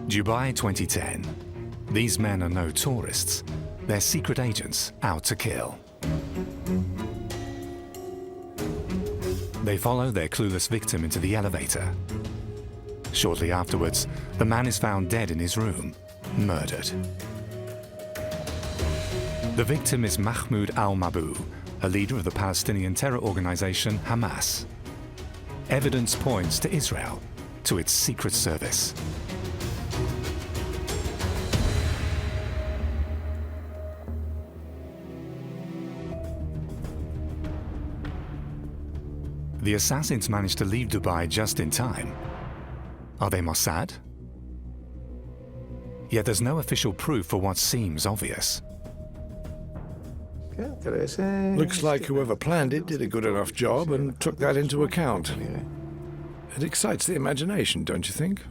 Dubai 2010. These men are no tourists. They're secret agents out to kill. They follow their clueless victim into the elevator. Shortly afterwards, the man is found dead in his room, murdered. The victim is Mahmoud al-Mabou, a leader of the Palestinian terror organization Hamas. Evidence points to Israel, to its secret service. The assassins managed to leave Dubai just in time. Are they Mossad? Yet there's no official proof for what seems obvious. Looks like whoever planned it did a good enough job and took that into account. It excites the imagination, don't you think?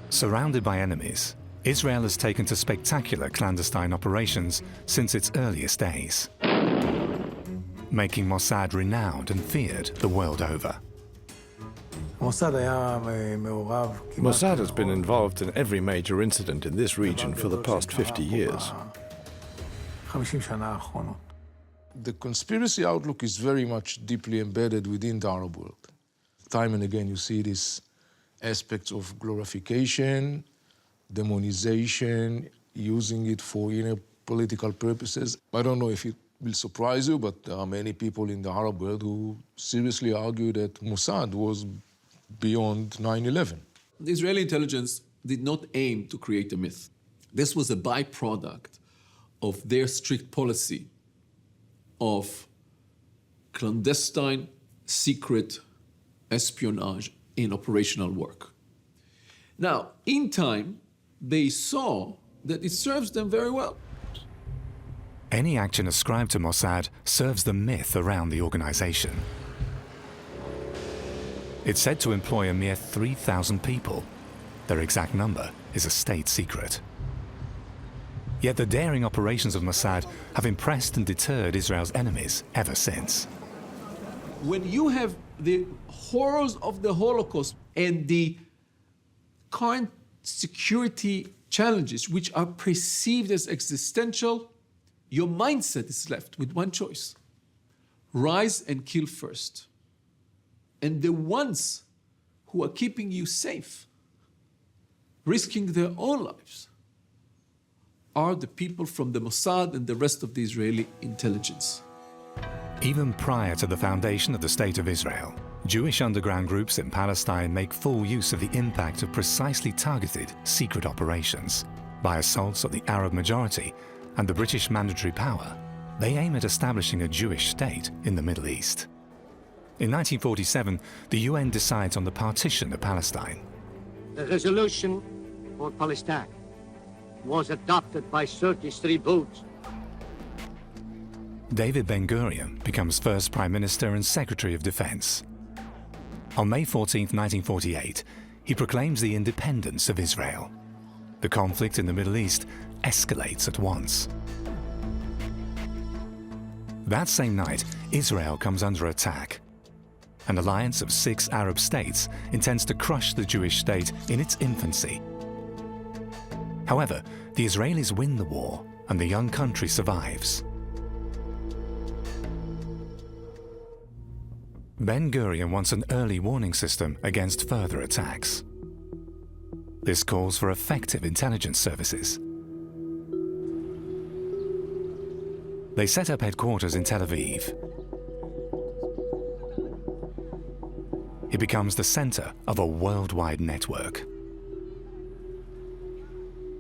Surrounded by enemies, Israel has taken to spectacular clandestine operations since its earliest days, making Mossad renowned and feared the world over. Mossad has been involved in every major incident in this region for the past 50 years. The conspiracy outlook is very much deeply embedded within the Arab world. Time and again, you see these aspects of glorification, demonization, using it for inner political purposes. I don't know if it will surprise you, but there are many people in the Arab world who seriously argue that Mossad was beyond 9/11. The Israeli intelligence did not aim to create a myth. This was a byproduct of their strict policy of clandestine, secret espionage in operational work. Now, in time, they saw that it serves them very well. Any action ascribed to Mossad serves the myth around the organization. It's said to employ a mere 3,000 people. Their exact number is a state secret. Yet the daring operations of Mossad have impressed and deterred Israel's enemies ever since. When you have the horrors of the Holocaust and the current security challenges, which are perceived as existential, your mindset is left with one choice: rise and kill first. And the ones who are keeping you safe, risking their own lives, are the people from the Mossad and the rest of the Israeli intelligence. Even prior to the foundation of the State of Israel, Jewish underground groups in Palestine make full use of the impact of precisely targeted secret operations. By assaults on the Arab majority and the British mandatory power, they aim at establishing a Jewish state in the Middle East. In 1947, the UN decides on the partition of Palestine. The resolution for Palestine was adopted by 33 votes. David Ben-Gurion becomes first Prime Minister and Secretary of Defense. On May 14, 1948, he proclaims the independence of Israel. The conflict in the Middle East escalates at once. That same night, Israel comes under attack. An alliance of 6 Arab states intends to crush the Jewish state in its infancy. However, the Israelis win the war and the young country survives. Ben-Gurion wants an early warning system against further attacks. This calls for effective intelligence services. They set up headquarters in Tel Aviv. It becomes the center of a worldwide network.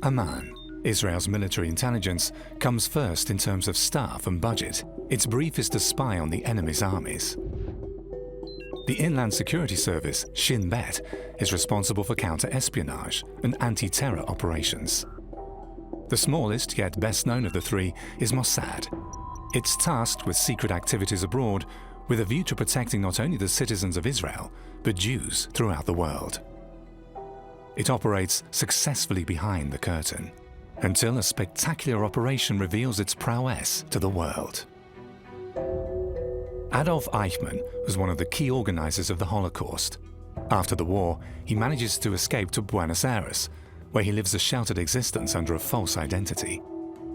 Amman, Israel's military intelligence, comes first in terms of staff and budget. Its brief is to spy on the enemy's armies. The Inland Security Service, Shin Bet, is responsible for counter-espionage and anti-terror operations. The smallest yet best known of the three is Mossad. It's tasked with secret activities abroad with a view to protecting not only the citizens of Israel, but Jews throughout the world. It operates successfully behind the curtain, until a spectacular operation reveals its prowess to the world. Adolf Eichmann was one of the key organizers of the Holocaust. After the war, he manages to escape to Buenos Aires, where he lives a sheltered existence under a false identity.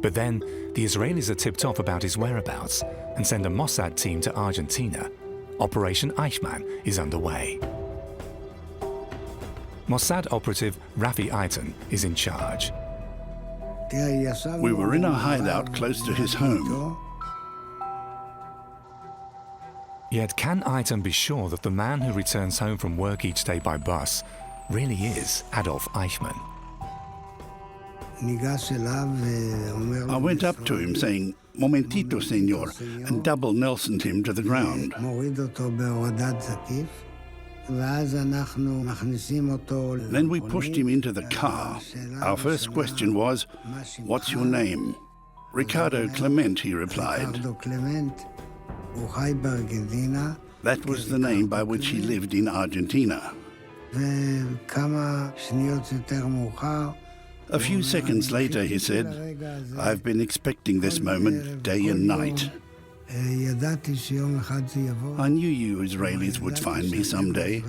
But then, the Israelis are tipped off about his whereabouts and send a Mossad team to Argentina. Operation Eichmann is underway. Mossad operative Rafi Eitan is in charge. We were in a hideout close to his home. Yet can Eitan be sure that the man who returns home from work each day by bus really is Adolf Eichmann? I went up to him saying, "Momentito, senor," and double Nelsoned him to the ground. Then we pushed him into the car. Our first question was, "What's your name?" "Ricardo Clement," he replied. That was the name by which he lived in Argentina. A few seconds later, he said, "I've been expecting this moment day and night. I knew you Israelis would find me someday."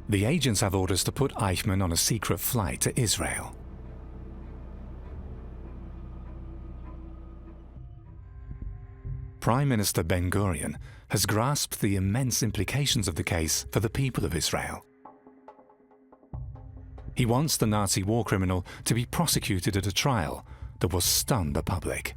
The agents have orders to put Eichmann on a secret flight to Israel. Prime Minister Ben-Gurion has grasped the immense implications of the case for the people of Israel. He wants the Nazi war criminal to be prosecuted at a trial that will stun the public.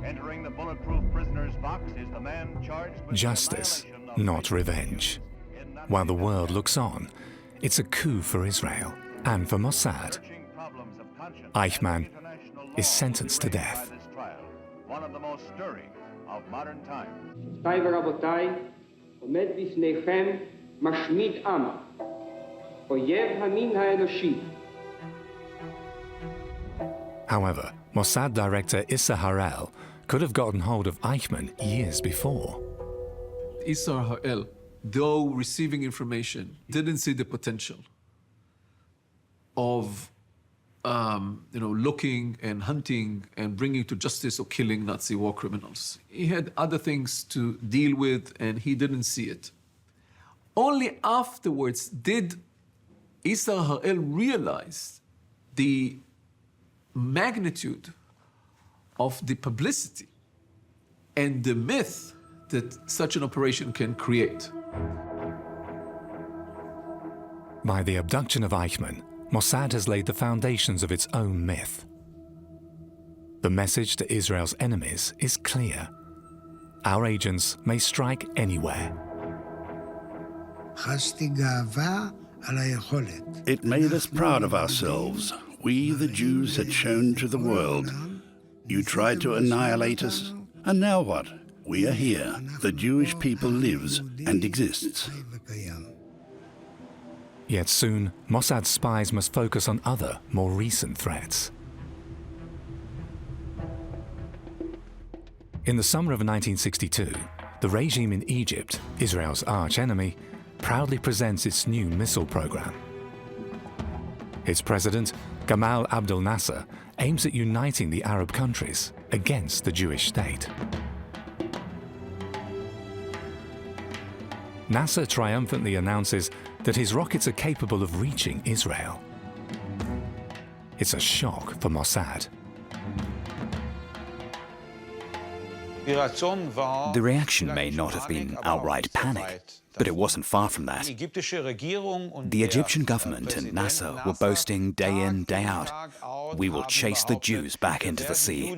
Entering the bulletproof prisoner's box is the man charged with Justice, not revenge. While the world looks on, it's a coup for Israel and for Mossad. Eichmann is sentenced to death. one of the most stirring of modern times. עומד בפניכם משמיד עם, אויב המין האנושי. However, Mossad director Issa Harel could have gotten hold of Eichmann years before. Issa Harel, though receiving information, didn't see the potential of looking and hunting and bringing to justice or killing Nazi war criminals. He had other things to deal with, and he didn't see it. Only afterwards did Issa Harel realize the magnitude of the publicity and the myth that such an operation can create. By the abduction of Eichmann, Mossad has laid the foundations of its own myth. The message to Israel's enemies is clear. Our agents may strike anywhere. It made us proud of ourselves. We, the Jews, had shown to the world. You tried to annihilate us, and now what? We are here. The Jewish people lives and exists. Yet soon, Mossad's spies must focus on other, more recent threats. In the summer of 1962, the regime in Egypt, Israel's arch-enemy, proudly presents its new missile program. Its president, Gamal Abdel Nasser, aims at uniting the Arab countries against the Jewish state. Nasser triumphantly announces that his rockets are capable of reaching Israel. It's a shock for Mossad. The reaction may not have been outright panic, but it wasn't far from that. The Egyptian government and Nasser were boasting day in, day out, "We will chase the Jews back into the sea."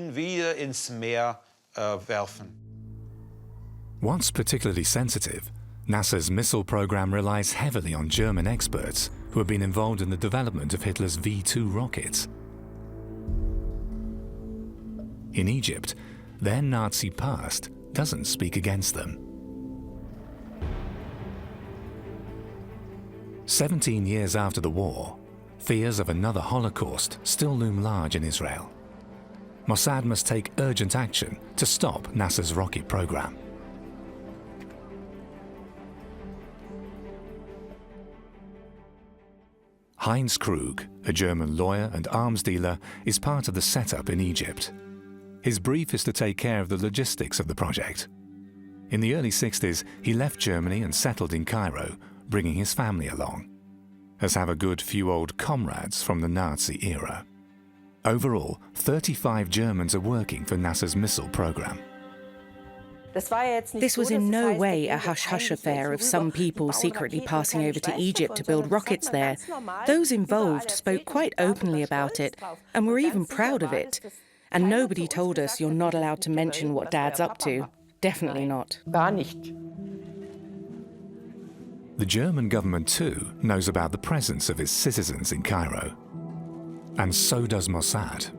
What's particularly sensitive, Nasser's missile program relies heavily on German experts who have been involved in the development of Hitler's V-2 rockets. In Egypt, their Nazi past doesn't speak against them. 17 years after the war, fears of another Holocaust still loom large in Israel. Mossad must take urgent action to stop Nasser's rocket program. Heinz Krug, a German lawyer and arms dealer, is part of the setup in Egypt. his brief is to take care of the logistics of the project. In the early 60s, he left Germany and settled in Cairo, bringing his family along, as have a good few old comrades from the Nazi era. Overall, 35 Germans are working for NASA's missile program. This was in no way a hush-hush affair of some people secretly passing over to Egypt to build rockets there. Those involved spoke quite openly about it, and were even proud of it. And nobody told us you're not allowed to mention what Dad's up to. Definitely not. The German government too knows about the presence of its citizens in Cairo. And so does Mossad.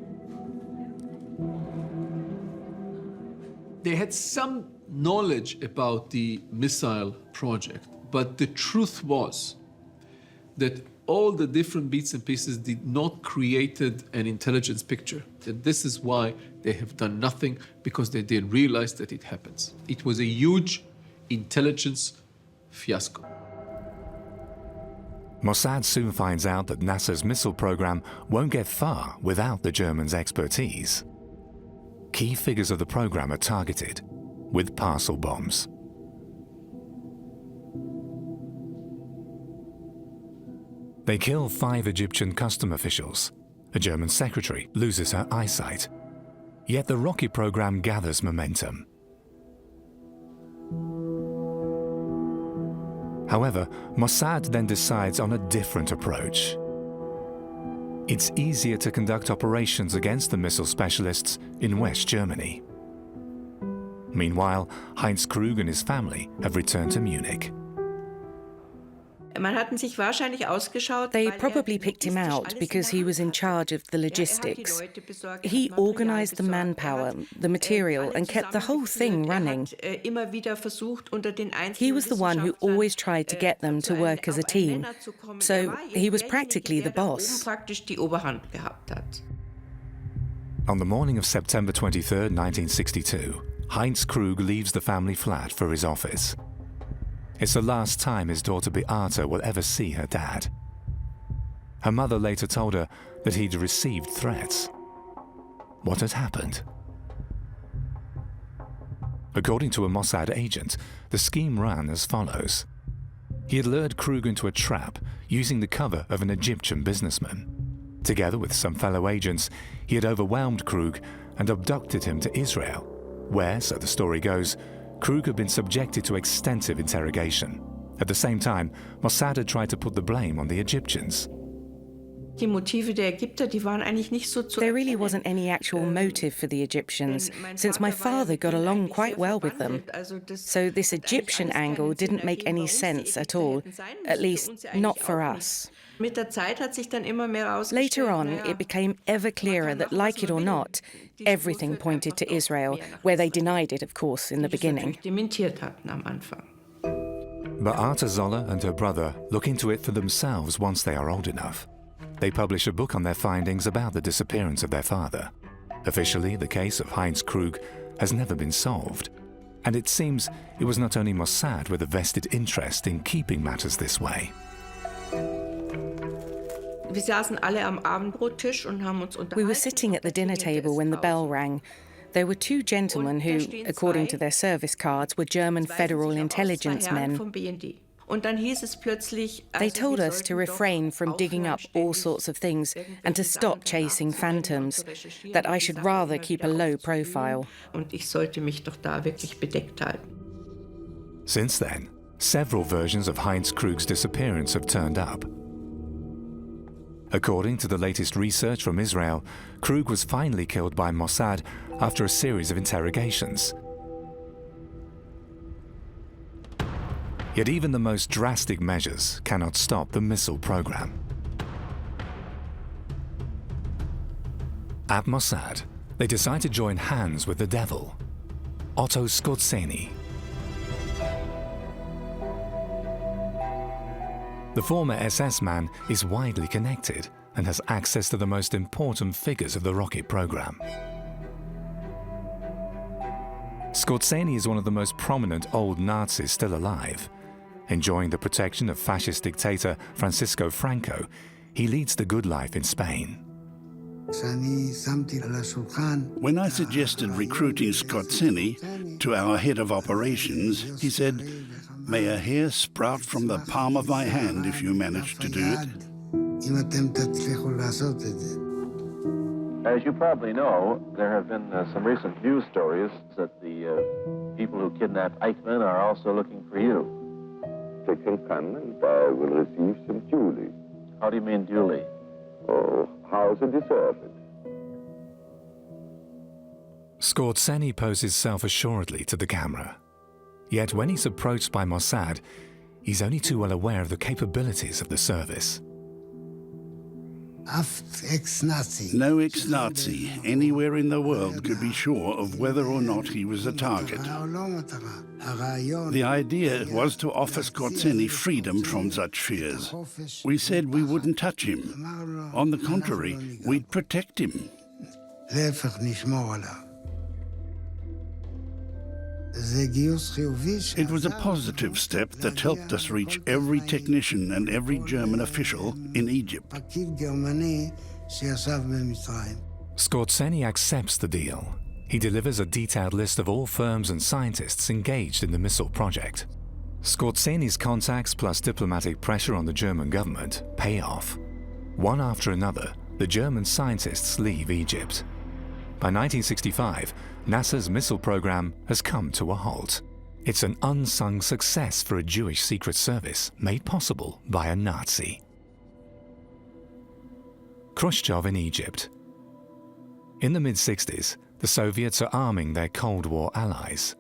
They had some knowledge about the missile project, but the truth was that all the different bits and pieces did not create an intelligence picture. That this is why they have done nothing, because they didn't realize that it happens. It was a huge intelligence fiasco. Mossad soon finds out that NASA's missile program won't get far without the Germans' expertise. Key figures of the program are targeted with parcel bombs. They kill 5 Egyptian custom officials. A German secretary loses her eyesight. Yet the rocket program gathers momentum. However, Mossad then decides on a different approach. It's easier to conduct operations against the missile specialists in West Germany. Meanwhile, Heinz Krug and his family have returned to Munich. They probably picked him out because he was in charge of the logistics. He organized the manpower, the material, and kept the whole thing running. He was the one who always tried to get them to work as a team. So he was practically the boss. On the morning of September 23, 1962, Heinz Krug leaves the family flat for his office. It's the last time his daughter Beate will ever see her dad. Her mother later told her that he'd received threats. What had happened? According to a Mossad agent, the scheme ran as follows. He had lured Krug into a trap using the cover of an Egyptian businessman. Together with some fellow agents, he had overwhelmed Krug and abducted him to Israel, where, so the story goes, Krug had been subjected to extensive interrogation. At the same time, Mossad had tried to put the blame on the Egyptians. There really wasn't any actual motive for the Egyptians, since my father got along quite well with them. So this Egyptian angle didn't make any sense at all, at least not for us. Later on, it became ever clearer that, like it or not, everything pointed to Israel, where they denied it, of course, in the beginning. Beate Zoller and her brother look into it for themselves once they are old enough. They publish a book on their findings about the disappearance of their father. Officially, the case of Heinz Krug has never been solved. And it seems it was not only Mossad with a vested interest in keeping matters this way. We were sitting at the dinner table when the bell rang. There were 2 gentlemen who, according to their service cards, were German Federal Intelligence men. They told us to refrain from digging up all sorts of things and to stop chasing phantoms, that I should rather keep a low profile. Since then, several versions of Heinz Krug's disappearance have turned up. According to the latest research from Israel, Krug was finally killed by Mossad after a series of interrogations. Yet even the most drastic measures cannot stop the missile program. At Mossad, they decide to join hands with the devil, Otto Skorzeny. The former SS man is widely connected and has access to the most important figures of the rocket program. Skorzeny is one of the most prominent old Nazis still alive. Enjoying the protection of fascist dictator Francisco Franco, he leads the good life in Spain. When I suggested recruiting Skorzeny to our head of operations, he said, "May a hair sprout from the palm of my hand if you manage to do it." As you probably know, there have been some recent news stories that the people who kidnapped Eichmann are also looking for you. They can come and I will receive them duly. How do you mean duly? Oh, how they deserve it. Skorzeny poses self-assuredly to the camera. Yet when he's approached by Mossad, he's only too well aware of the capabilities of the service. No ex-Nazi anywhere in the world could be sure of whether or not he was a target. The idea was to offer Skorzeny freedom from such fears. We said we wouldn't touch him. On the contrary, we'd protect him. It was a positive step that helped us reach every technician and every German official in Egypt. Skorzeny accepts the deal. He delivers a detailed list of all firms and scientists engaged in the missile project. Skorzeny's contacts plus diplomatic pressure on the German government pay off. One after another, the German scientists leave Egypt. By 1965, NASA's missile program has come to a halt. It's an unsung success for a Jewish secret service made possible by a Nazi. Khrushchev in Egypt. In the mid-60s, the Soviets are arming their Cold War allies,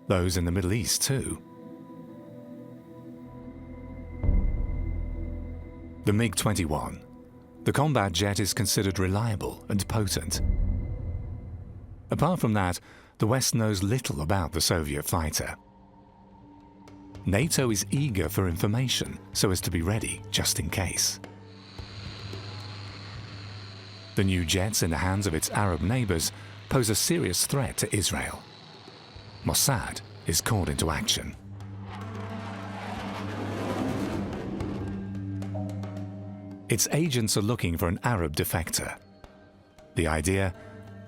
those in the Middle East too. The MiG-21. The combat jet is considered reliable and potent. Apart from that, the West knows little about the Soviet fighter. NATO is eager for information so as to be ready just in case. The new jets in the hands of its Arab neighbors pose a serious threat to Israel. Mossad is called into action. Its agents are looking for an Arab defector. The idea?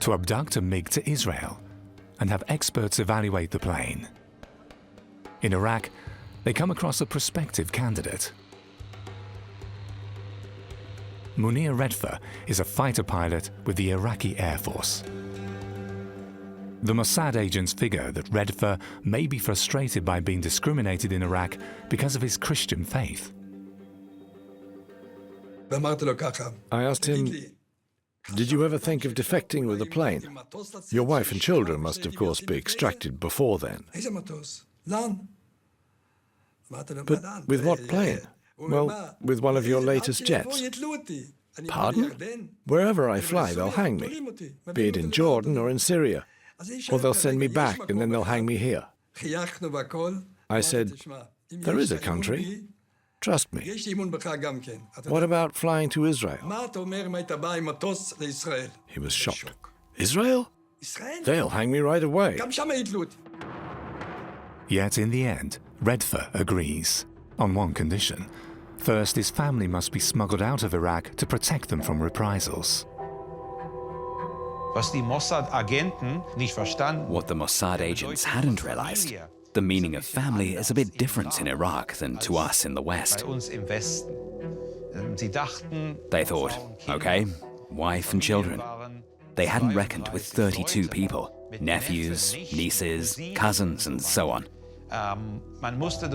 To abduct a MiG to Israel and have experts evaluate the plane. In Iraq, they come across a prospective candidate. Munir Redfer is a fighter pilot with the Iraqi Air Force. The Mossad agents figure that Redfer may be frustrated by being discriminated in Iraq because of his Christian faith. I asked him, "Did you ever think of defecting with a plane? Your wife and children must, of course, be extracted before then." "But with what plane?" "Well, with one of your latest jets." "Pardon? Wherever I fly, they'll hang me, be it in Jordan or in Syria. Or they'll send me back and then they'll hang me here." I said, "There is a country. Trust me." "What about flying to Israel?" He was shocked. "Israel? They'll hang me right away." Yet in the end, Redfer agrees, on one condition. First, his family must be smuggled out of Iraq to protect them from reprisals. What the Mossad agents hadn't realized, the meaning of family is a bit different in Iraq than to us in the West. They thought, okay, wife and children. They hadn't reckoned with 32 people, nephews, nieces, cousins, and so on.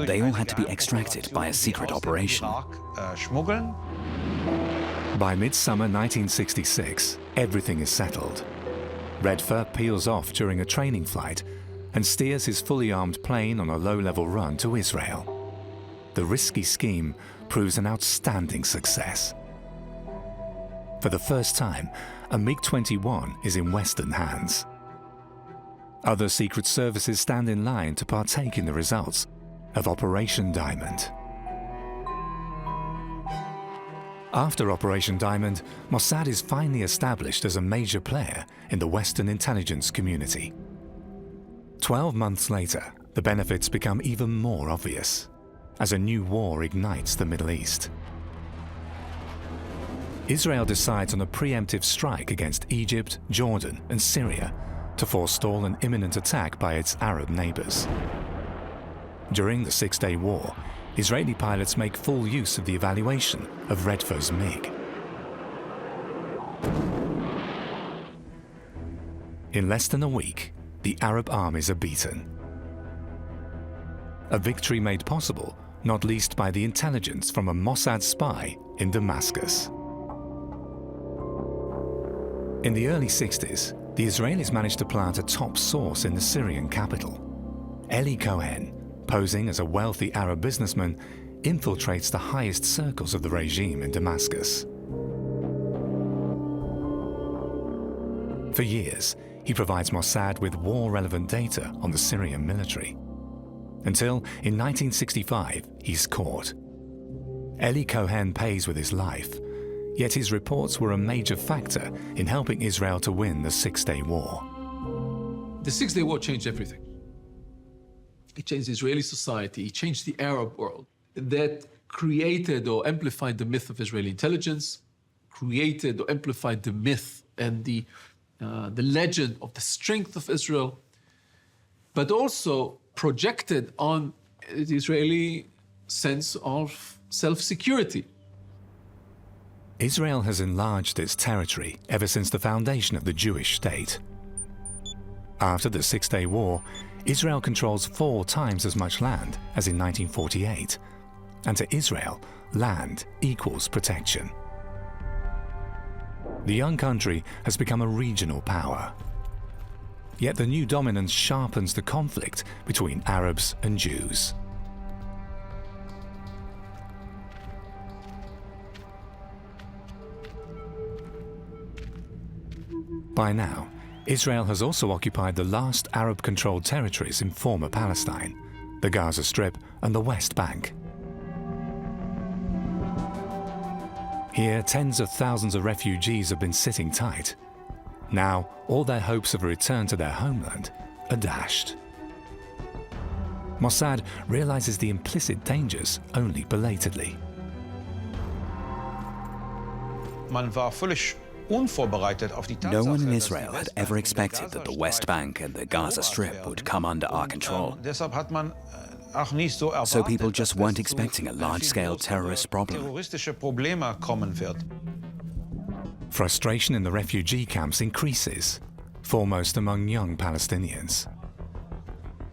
They all had to be extracted by a secret operation. By midsummer 1966, everything is settled. Redfer peels off during a training flight and steers his fully armed plane on a low-level run to Israel. The risky scheme proves an outstanding success. For the first time, a MiG-21 is in Western hands. Other secret services stand in line to partake in the results of Operation Diamond. After Operation Diamond, Mossad is finally established as a major player in the Western intelligence community. 12 months later, the benefits become even more obvious, as a new war ignites the Middle East. Israel decides on a preemptive strike against Egypt, Jordan, and Syria to forestall an imminent attack by its Arab neighbors. During the Six-Day War, Israeli pilots make full use of the evaluation of Redfer's MiG. In less than a week, the Arab armies are beaten. A victory made possible not least by the intelligence from a Mossad spy in Damascus. In the early 60s, the Israelis managed to plant a top source in the Syrian capital. Eli Cohen, posing as a wealthy Arab businessman, infiltrates the highest circles of the regime in Damascus. For years, he provides Mossad with war-relevant data on the Syrian military. Until, in 1965, he's caught. Eli Cohen pays with his life, yet his reports were a major factor in helping Israel to win the Six-Day War. The Six-Day War changed everything. It changed Israeli society, it changed the Arab world. That created or amplified the myth of Israeli intelligence, created or amplified the myth and the legend of the strength of Israel, but also projected on the Israeli sense of self-security. Israel has enlarged its territory ever since the foundation of the Jewish state. After the Six-Day War, Israel controls 4 times as much land as in 1948, and to Israel, land equals protection. The young country has become a regional power. Yet the new dominance sharpens the conflict between Arabs and Jews. By now, Israel has also occupied the last Arab-controlled territories in former Palestine, the Gaza Strip and the West Bank. Here, tens of thousands of refugees have been sitting tight. Now, all their hopes of a return to their homeland are dashed. Mossad realizes the implicit dangers only belatedly. No one in Israel had ever expected that the West Bank and the Gaza Strip would come under our control. So people just weren't expecting a large-scale terrorist problem. Frustration in the refugee camps increases, foremost among young Palestinians.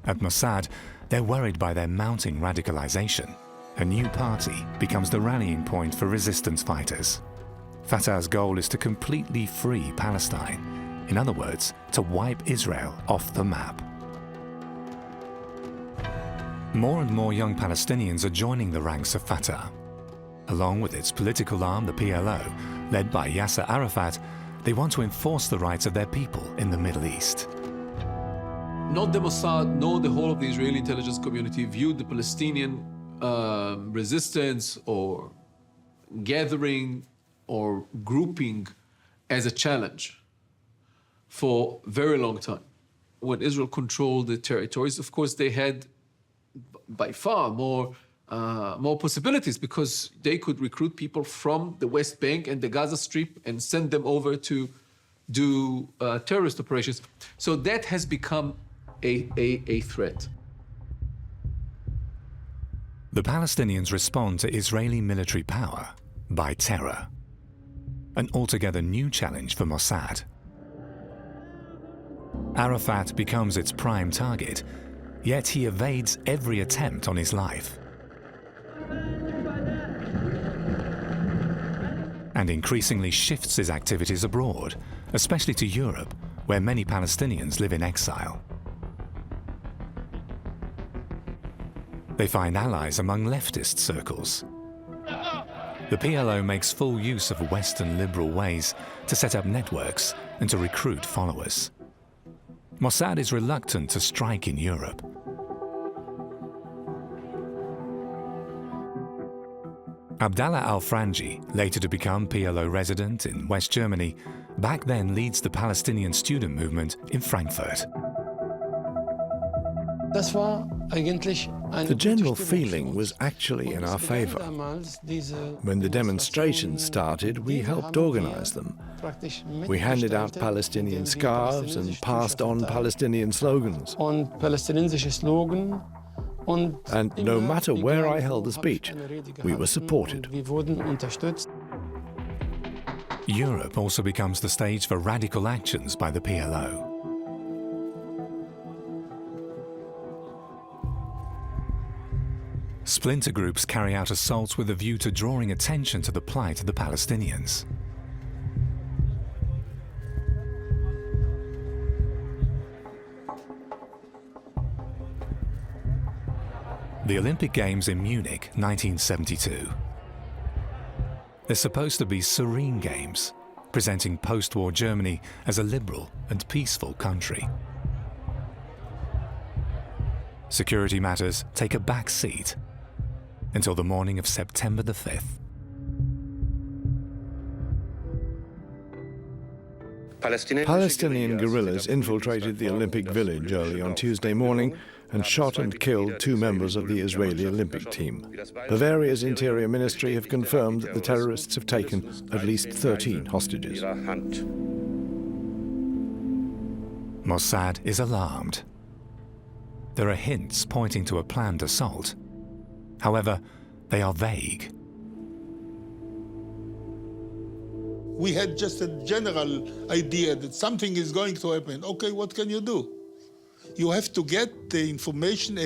At Mossad, they're worried by their mounting radicalization. A new party becomes the rallying point for resistance fighters. Fatah's goal is to completely free Palestine. In other words, to wipe Israel off the map. More and more young Palestinians are joining the ranks of Fatah. Along with its political arm, the PLO, led by Yasser Arafat, they want to enforce the rights of their people in the Middle East. Not the Mossad, nor the whole of the Israeli intelligence community viewed the Palestinian resistance or gathering or grouping as a challenge for a very long time. When Israel controlled the territories, of course, they had by far more possibilities because they could recruit people from the West Bank and the Gaza Strip and send them over to do terrorist operations. So that has become a threat. The Palestinians respond to Israeli military power by terror. An altogether new challenge for Mossad. Arafat becomes its prime target, yet he evades every attempt on his life. And increasingly shifts his activities abroad, especially to Europe, where many Palestinians live in exile. They find allies among leftist circles. The PLO makes full use of Western liberal ways to set up networks and to recruit followers. Mossad is reluctant to strike in Europe. Abdallah al-Franji, later to become PLO resident in West Germany, back then leads the Palestinian student movement in Frankfurt. The general feeling was actually in our favor. When the demonstrations started, we helped organize them. We handed out Palestinian scarves and passed on Palestinian slogans. And no matter where I held a speech, we were supported. Europe also becomes the stage for radical actions by the PLO. Splinter groups carry out assaults with a view to drawing attention to the plight of the Palestinians. The Olympic Games in Munich, 1972. They're supposed to be serene games, presenting post-war Germany as a liberal and peaceful country. Security matters take a back seat until the morning of September the 5th. Palestinian guerrillas infiltrated the Olympic Village early on Tuesday morning and shot and killed 2 members of the Israeli Olympic team. Bavaria's Interior Ministry have confirmed that the terrorists have taken at least 13 hostages. Mossad is alarmed. There are hints pointing to a planned assault. However, they are vague. We had just a general idea that something is going to happen. Okay, what can you do? You have to get the information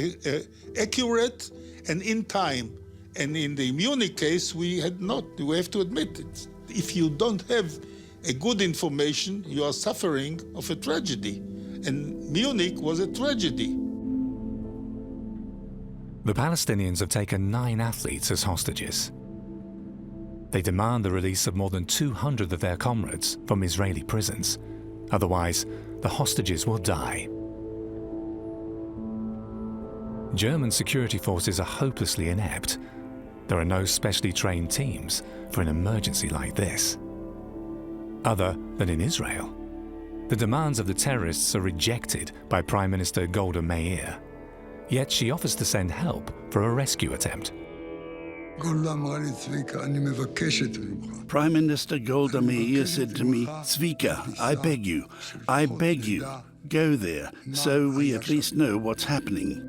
accurate and in time. And in the Munich case, we had not. We have to admit it. If you don't have a good information, you are suffering of a tragedy. And Munich was a tragedy. The Palestinians have taken 9 athletes as hostages. They demand the release of more than 200 of their comrades from Israeli prisons. Otherwise, the hostages will die. German security forces are hopelessly inept. There are no specially trained teams for an emergency like this. Other than in Israel, the demands of the terrorists are rejected by Prime Minister Golda Meir. Yet she offers to send help for a rescue attempt. Prime Minister Golda Meir said to me, "Zvika, I beg you, go there, so we at least know what's happening."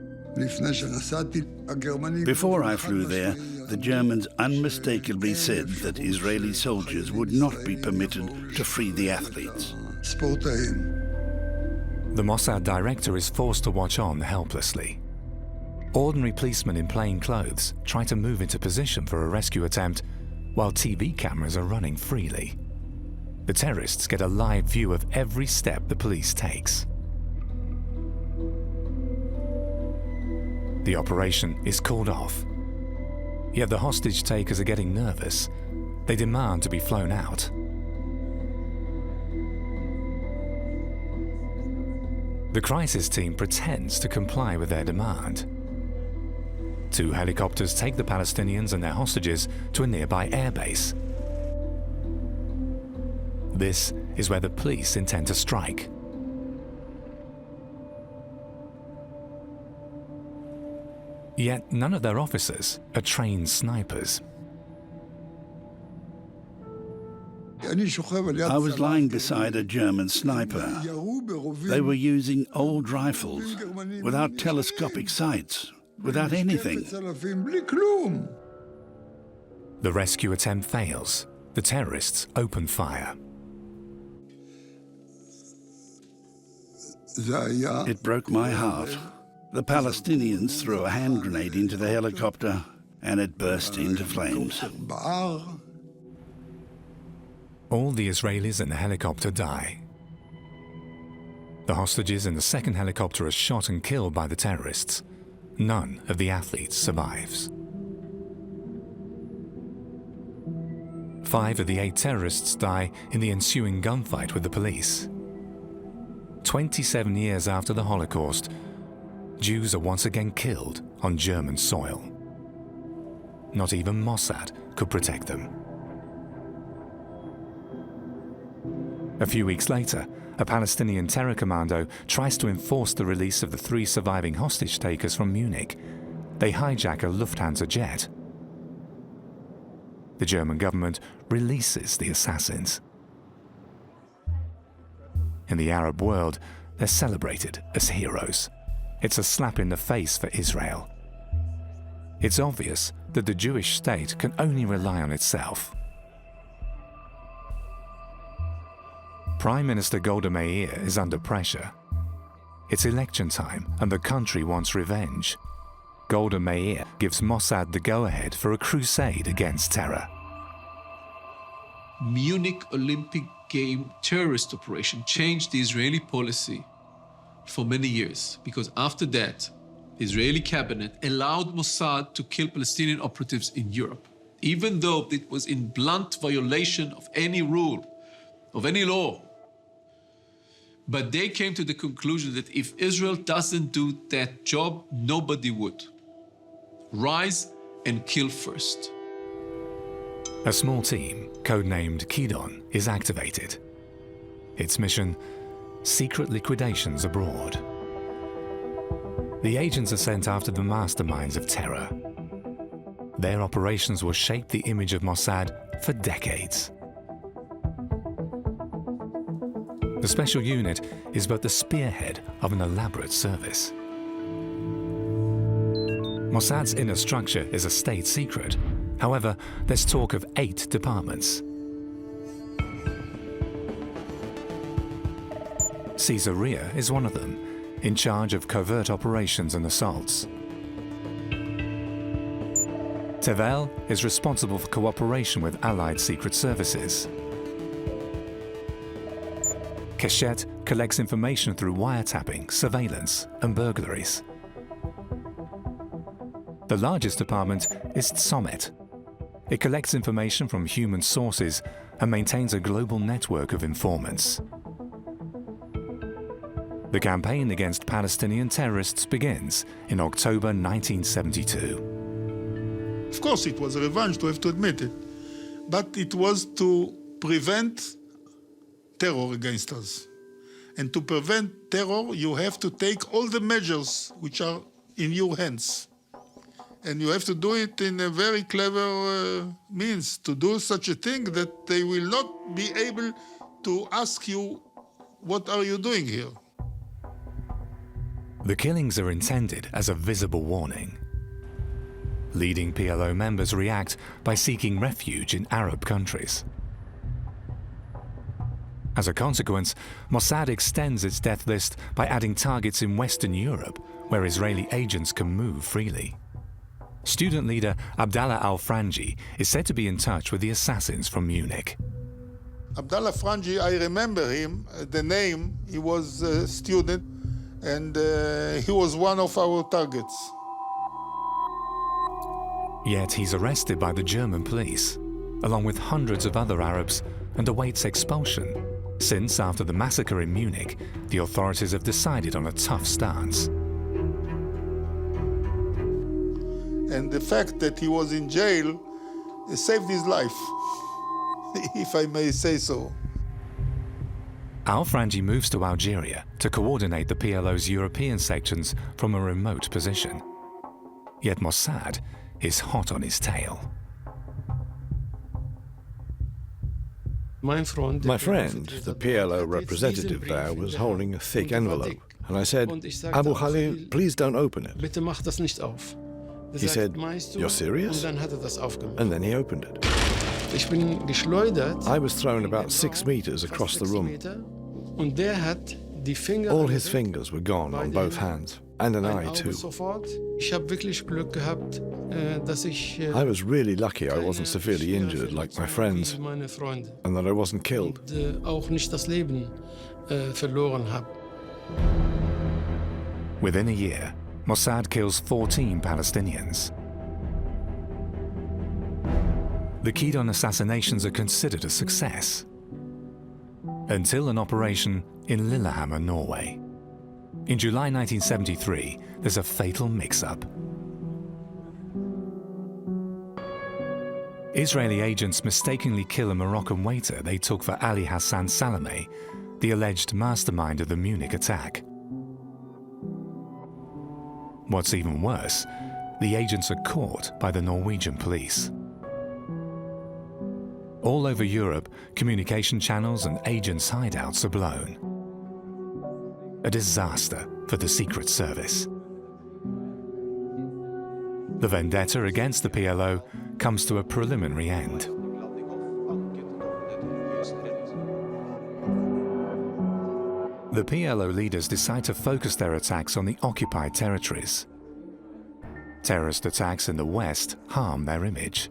Before I flew there, the Germans unmistakably said that Israeli soldiers would not be permitted to free the athletes. The Mossad director is forced to watch on helplessly. Ordinary policemen in plain clothes try to move into position for a rescue attempt, while TV cameras are running freely. The terrorists get a live view of every step the police takes. The operation is called off. Yet the hostage takers are getting nervous. They demand to be flown out. The crisis team pretends to comply with their demand. 2 helicopters take the Palestinians and their hostages to a nearby airbase. This is where the police intend to strike. Yet none of their officers are trained snipers. I was lying beside a German sniper. They were using old rifles, without telescopic sights, without anything. The rescue attempt fails. The terrorists open fire. It broke my heart. The Palestinians threw a hand grenade into the helicopter and it burst into flames. All the Israelis in the helicopter die. The hostages in the second helicopter are shot and killed by the terrorists. None of the athletes survives. 5 of the 8 terrorists die in the ensuing gunfight with the police. 27 years after the Holocaust, Jews are once again killed on German soil. Not even Mossad could protect them. A few weeks later, a Palestinian terror commando tries to enforce the release of the 3 surviving hostage takers from Munich. They hijack a Lufthansa jet. The German government releases the assassins. In the Arab world, they're celebrated as heroes. It's a slap in the face for Israel. It's obvious that the Jewish state can only rely on itself. Prime Minister Golda Meir is under pressure. It's election time and the country wants revenge. Golda Meir gives Mossad the go-ahead for a crusade against terror. Munich Olympic Game terrorist operation changed the Israeli policy for many years, because after that, the Israeli cabinet allowed Mossad to kill Palestinian operatives in Europe, even though it was in blunt violation of any rule, of any law. But they came to the conclusion that if Israel doesn't do that job, nobody would. Rise and kill first. A small team, codenamed Kidon, is activated. Its mission: secret liquidations abroad. The agents are sent after the masterminds of terror. Their operations will shape the image of Mossad for decades. The special unit is but the spearhead of an elaborate service. Mossad's inner structure is a state secret. However, there's talk of 8 departments. Caesarea is one of them, in charge of covert operations and assaults. Tevel is responsible for cooperation with Allied secret services. Keshet collects information through wiretapping, surveillance, and burglaries. The largest department is Tzomet. It collects information from human sources and maintains a global network of informants. The campaign against Palestinian terrorists begins in October 1972. Of course, it was a revenge, to have to admit it. But it was to prevent terror against us. And to prevent terror, you have to take all the measures which are in your hands. And you have to do it in a very clever means, to do such a thing that they will not be able to ask you, what are you doing here? The killings are intended as a visible warning. Leading PLO members react by seeking refuge in Arab countries. As a consequence, Mossad extends its death list by adding targets in Western Europe, where Israeli agents can move freely. Student leader Abdallah al-Franji is said to be in touch with the assassins from Munich. Abdallah Franji, I remember him, the name. He was a student, and he was one of our targets. Yet he's arrested by the German police, along with hundreds of other Arabs, and awaits expulsion, since after the massacre in Munich, the authorities have decided on a tough stance. And the fact that he was in jail saved his life, if I may say so. Al-Franji moves to Algeria to coordinate the PLO's European sections from a remote position. Yet Mossad is hot on his tail. My friend, the PLO representative there, was holding a thick envelope, and I said, Abu Khalil, please don't open it. He said, "You're serious?" And then he opened it. I was thrown about 6 meters across the room. All his fingers were gone on both hands, and an eye too. I was really lucky I wasn't severely injured like my friends, and that I wasn't killed. Within a year, Mossad kills 14 Palestinians. The Kidon assassinations are considered a success, until an operation in Lillehammer, Norway. In July 1973, there's a fatal mix-up. Israeli agents mistakenly kill a Moroccan waiter they took for Ali Hassan Salameh, the alleged mastermind of the Munich attack. What's even worse, the agents are caught by the Norwegian police. All over Europe, communication channels and agents' hideouts are blown. A disaster for the Secret Service. The vendetta against the PLO comes to a preliminary end. The PLO leaders decide to focus their attacks on the occupied territories. Terrorist attacks in the West harm their image.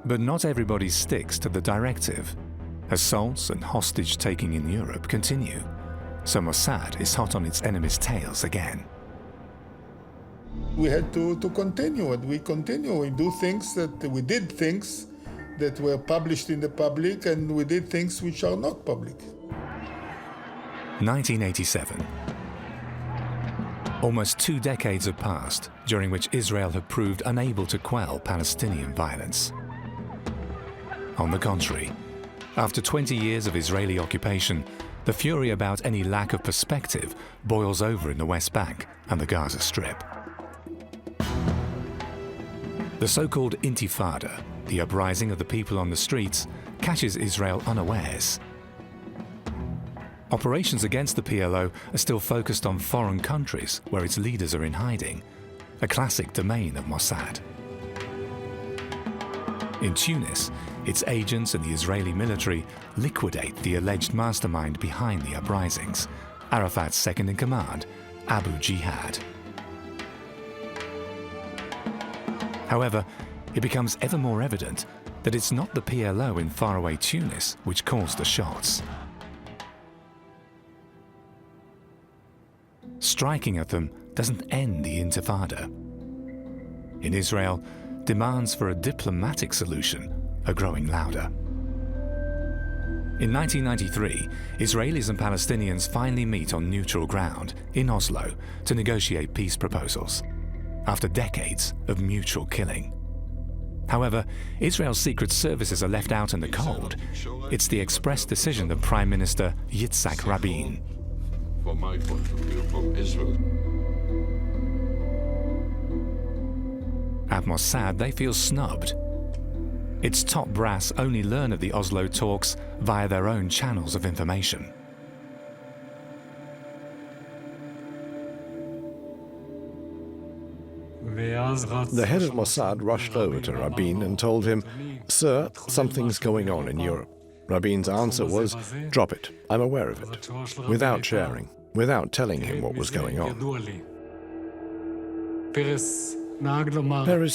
But not everybody sticks to the directive. Assaults and hostage-taking in Europe continue, so Mossad is hot on its enemies' tails again. We had to continue, and we continue. We do things that we did things that were published in the public, and we did things which are not public. 1987. Almost 2 decades have passed, during which Israel had proved unable to quell Palestinian violence. On the contrary, after 20 years of Israeli occupation, the fury about any lack of perspective boils over in the West Bank and the Gaza Strip. The so-called Intifada, the uprising of the people on the streets, catches Israel unawares. Operations against the PLO are still focused on foreign countries where its leaders are in hiding, a classic domain of Mossad. In Tunis, its agents and the Israeli military liquidate the alleged mastermind behind the uprisings, Arafat's second-in-command, Abu Jihad. However, it becomes ever more evident that it's not the PLO in faraway Tunis which calls the shots. Striking at them doesn't end the Intifada. In Israel, demands for a diplomatic solution are growing louder. In 1993, Israelis and Palestinians finally meet on neutral ground in Oslo to negotiate peace proposals, after decades of mutual killing. However, Israel's secret services are left out in the cold. It's the express decision of Prime Minister Yitzhak Rabin. From my point of view, from Israel. At Mossad, they feel snubbed. Its top brass only learn of the Oslo talks via their own channels of information. The head of Mossad rushed over to Rabin and told him, "Sir, something's going on in Europe." Rabin's answer was, "Drop it, I'm aware of it," without sharing, without telling him what was going on. Peres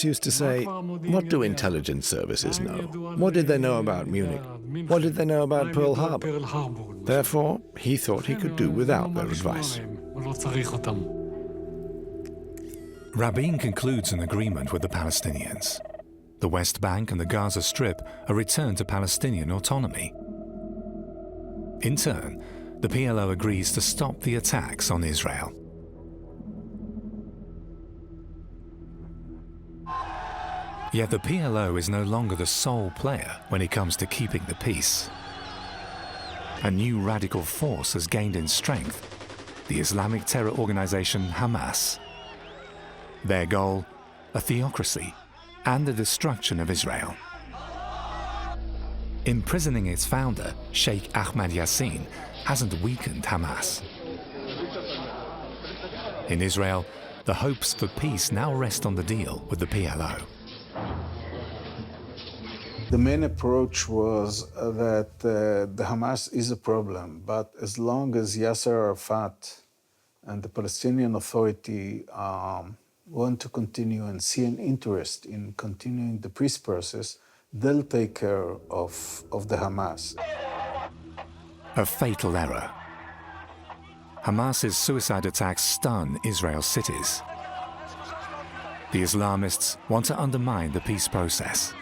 used to say, "What do intelligence services know? What did they know about Munich? What did they know about Pearl Harbor?" Therefore, he thought he could do without their advice. Rabin concludes an agreement with the Palestinians. The West Bank and the Gaza Strip are returned to Palestinian autonomy. In turn, the PLO agrees to stop the attacks on Israel. Yet the PLO is no longer the sole player when it comes to keeping the peace. A new radical force has gained in strength, the Islamic terror organization Hamas. Their goal, a theocracy and the destruction of Israel. Imprisoning its founder, Sheikh Ahmad Yassin, hasn't weakened Hamas. In Israel, the hopes for peace now rest on the deal with the PLO. The main approach was that the Hamas is a problem, but as long as Yasser Arafat and the Palestinian Authority want to continue and see an interest in continuing the peace process, they'll take care of the Hamas. A fatal error. Hamas's suicide attacks stun Israel's cities. The Islamists want to undermine the peace process.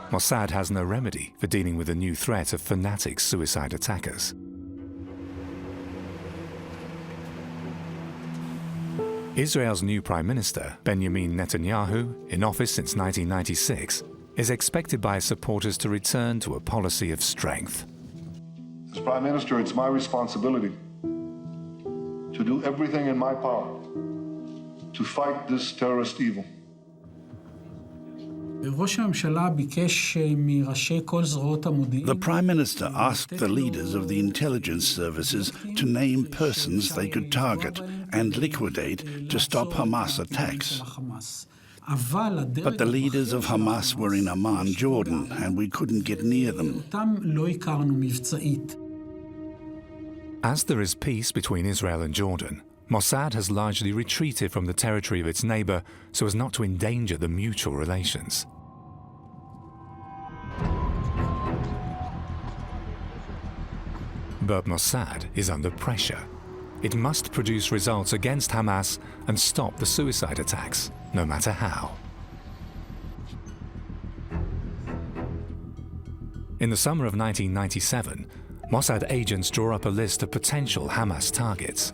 Mossad has no remedy for dealing with the new threat of fanatic suicide attackers. Israel's new Prime Minister, Benjamin Netanyahu, in office since 1996, is expected by his supporters to return to a policy of strength. As Prime Minister, it's my responsibility to do everything in my power to fight this terrorist evil. The Prime Minister asked the leaders of the intelligence services to name persons they could target and liquidate to stop Hamas attacks. But the leaders of Hamas were in Amman, Jordan, and we couldn't get near them. As there is peace between Israel and Jordan, Mossad has largely retreated from the territory of its neighbor so as not to endanger the mutual relations. But Mossad is under pressure. It must produce results against Hamas and stop the suicide attacks, no matter how. In the summer of 1997, Mossad agents draw up a list of potential Hamas targets,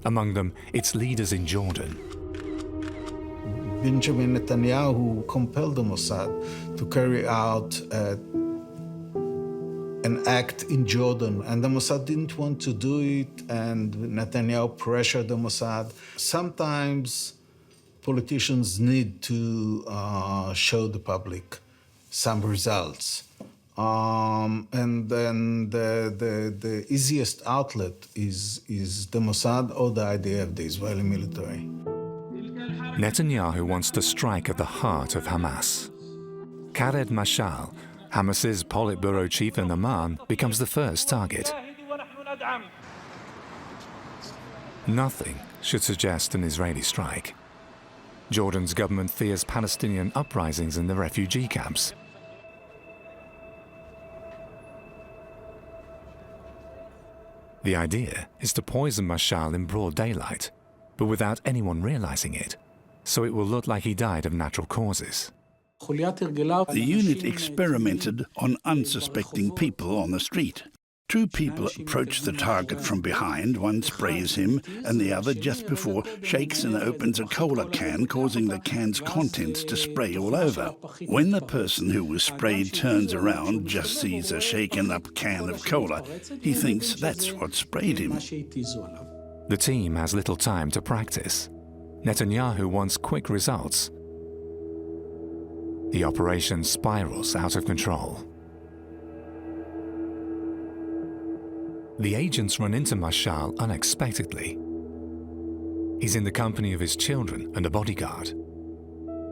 among them its leaders in Jordan. Benjamin Netanyahu compelled the Mossad to carry out an act in Jordan, and the Mossad didn't want to do it, and Netanyahu pressured the Mossad. Sometimes politicians need to show the public some results. And then the easiest outlet is the Mossad or the IDF, the Israeli military. Netanyahu wants to strike at the heart of Hamas. Khaled Mashal, Hamas's Politburo chief in Amman, becomes the first target. Nothing should suggest an Israeli strike. Jordan's government fears Palestinian uprisings in the refugee camps. The idea is to poison Mashal in broad daylight, but without anyone realizing it, so it will look like he died of natural causes. The unit experimented on unsuspecting people on the street. Two people approach the target from behind. One sprays him, and the other, just before, shakes and opens a cola can, causing the can's contents to spray all over. When the person who was sprayed turns around, just sees a shaken-up can of cola, he thinks that's what sprayed him. The team has little time to practice. Netanyahu wants quick results. The operation spirals out of control. The agents run into Mashal unexpectedly. He's in the company of his children and a bodyguard.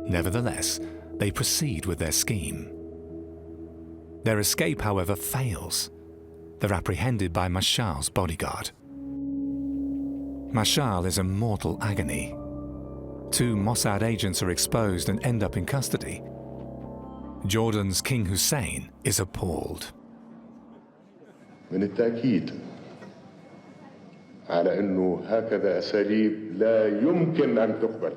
Nevertheless, they proceed with their scheme. Their escape, however, fails. They're apprehended by Mashal's bodyguard. Mashal is in mortal agony. Two Mossad agents are exposed and end up in custody. Jordan's King Hussein is appalled. من التأكيد على أنه هكذا أساليب لا يمكن أن تقبل.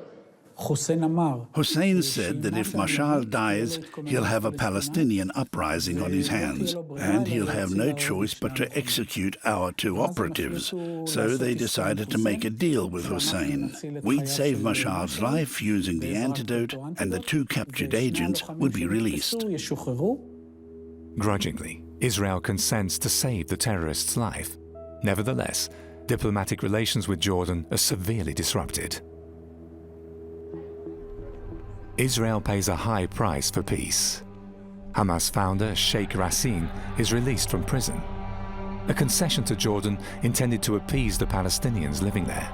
Hussein said that if Mashal dies, he'll have a Palestinian uprising on his hands, and he'll have no choice but to execute our two operatives. So they decided to make a deal with Hussein. We'd save Mashal's life using the antidote, and the two captured agents would be released. Grudgingly, Israel consents to save the terrorist's life. Nevertheless, diplomatic relations with Jordan are severely disrupted. Israel pays a high price for peace. Hamas founder Sheikh Racine is released from prison, a concession to Jordan intended to appease the Palestinians living there.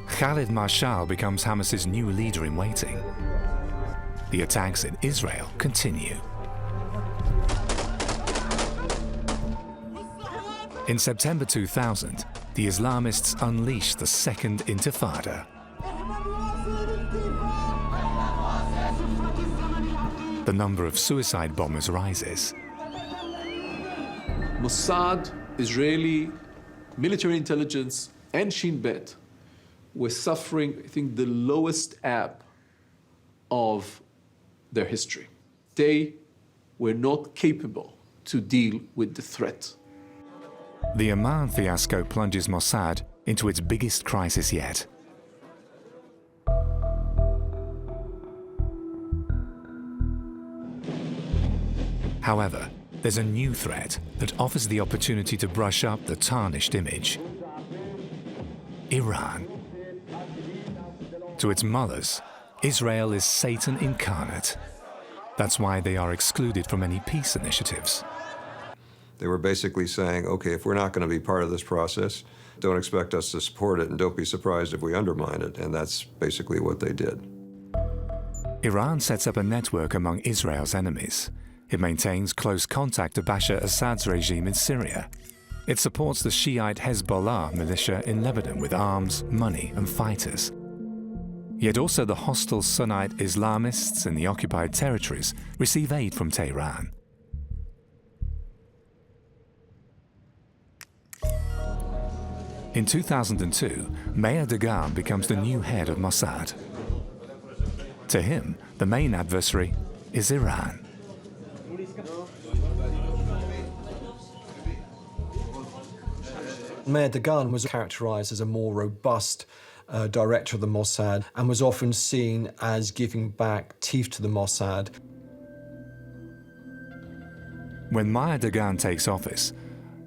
Khaled Mashal becomes Hamas's new leader in waiting. The attacks in Israel continue. In September 2000, the Islamists unleashed the Second Intifada. The number of suicide bombers rises. Mossad, Israeli military intelligence, and Shin Bet were suffering, I think, the lowest ebb of their history. They were not capable to deal with the threat. The Amman fiasco plunges Mossad into its biggest crisis yet. However, there's a new threat that offers the opportunity to brush up the tarnished image. Iran. To its mullahs, Israel is Satan incarnate. That's why they are excluded from any peace initiatives. They were basically saying, okay, if we're not going to be part of this process, don't expect us to support it, and don't be surprised if we undermine it. And that's basically what they did. Iran sets up a network among Israel's enemies. It maintains close contact to Bashar Assad's regime in Syria. It supports the Shiite Hezbollah militia in Lebanon with arms, money, and fighters. Yet also the hostile Sunnite Islamists in the occupied territories receive aid from Tehran. In 2002, Meir Dagan becomes the new head of Mossad. To him, the main adversary is Iran. Meir Dagan was characterized as a more robust director of the Mossad and was often seen as giving back teeth to the Mossad. When Meir Dagan takes office,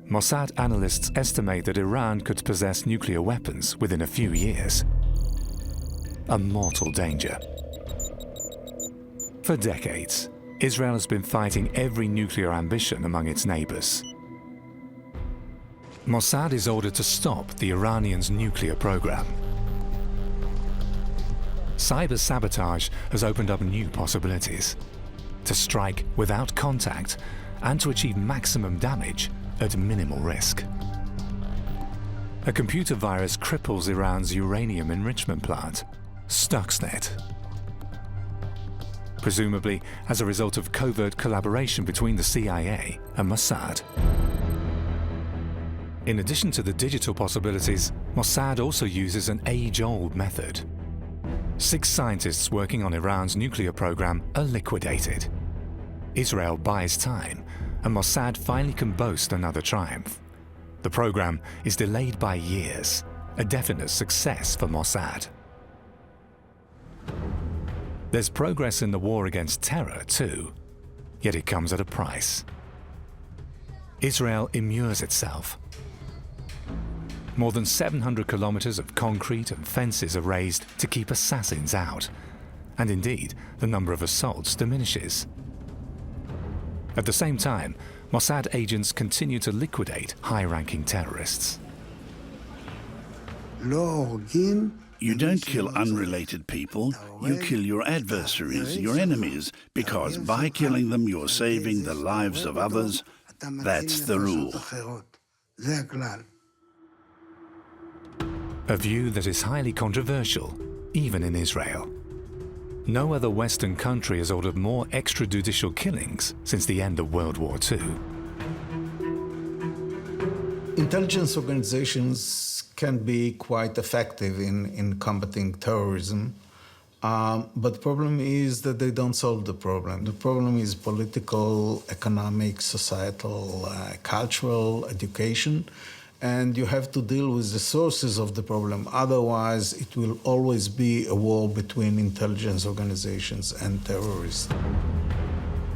Mossad analysts estimate that Iran could possess nuclear weapons within a few years. A mortal danger. For decades, Israel has been fighting every nuclear ambition among its neighbors. Mossad is ordered to stop the Iranians' nuclear program. Cyber sabotage has opened up new possibilities to strike without contact and to achieve maximum damage at minimal risk. A computer virus cripples Iran's uranium enrichment plant, Stuxnet. Presumably as a result of covert collaboration between the CIA and Mossad. In addition to the digital possibilities, Mossad also uses an age-old method. 6 scientists working on Iran's nuclear program are liquidated. Israel buys time, and Mossad finally can boast another triumph. The program is delayed by years, a definite success for Mossad. There's progress in the war against terror too, yet it comes at a price. Israel immures itself. More than 700 kilometers of concrete and fences are raised to keep assassins out, and indeed, the number of assaults diminishes. At the same time, Mossad agents continue to liquidate high-ranking terrorists. You don't kill unrelated people, you kill your adversaries, your enemies, because by killing them you're saving the lives of others. That's the rule. A view that is highly controversial, even in Israel. No other Western country has ordered more extrajudicial killings since the end of World War II. Intelligence organizations can be quite effective in combating terrorism, but the problem is that they don't solve the problem. The problem is political, economic, societal, cultural, education, and you have to deal with the sources of the problem. Otherwise, it will always be a war between intelligence organizations and terrorists.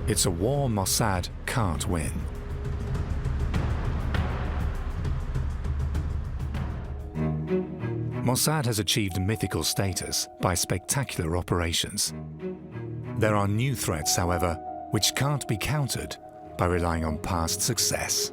It's a war Mossad can't win. Mossad has achieved mythical status by spectacular operations. There are new threats, however, which can't be countered by relying on past success.